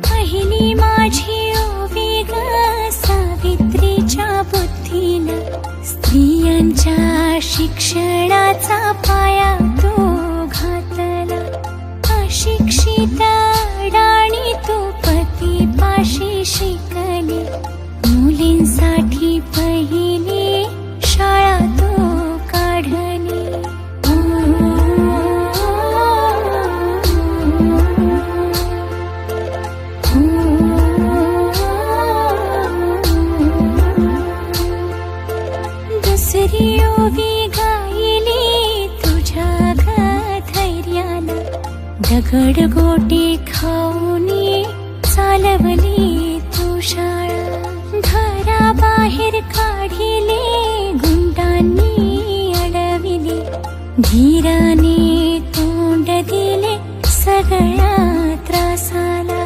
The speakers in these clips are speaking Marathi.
पहिली माझी ओवी ग सावित्रीच्या बुद्धीला, स्त्रियांच्या शिक्षणाचा पाया तो घातला. अशिक्षित अडाणी तो पतीपाशी शिकली, मुलींसाठी पहिली शाळा तो काढली. दुसरी ओवी गायली तुझ्या धैर्याला, दगड गोटे खाऊनी चालवली तू शाळा. घराबाहेर काढिले गुंडांनी अडविले, धीराने तोंड दिले सगळ्या त्रासाला.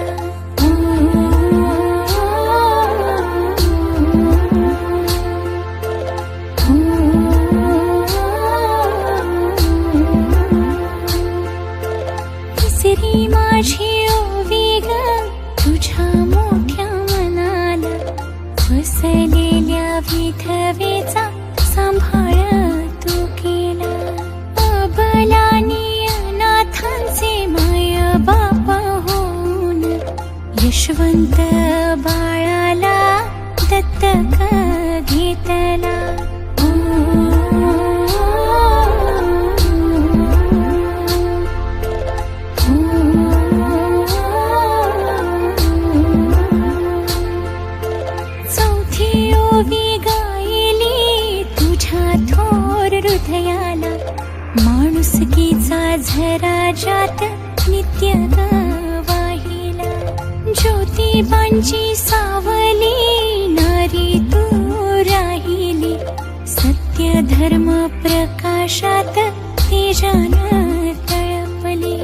तिसरी माझी ओवी ग तुझ्या मोठ्या मनाला, फसलेल्या विधवेचा सांभाळ तू केला. अबलानी अनाथांचे माय बाप होऊन, यशवंत बाळाला दत्तक घेतला. चौथी ओवी गायली तुझ्या थोर हृदयाला, माणुसकीचा झरा जात नित्य वाहिला. ज्योतिबांची सावली नारी तू राहिली, सत्य धर्म प्रकाशात तेजान तळपली.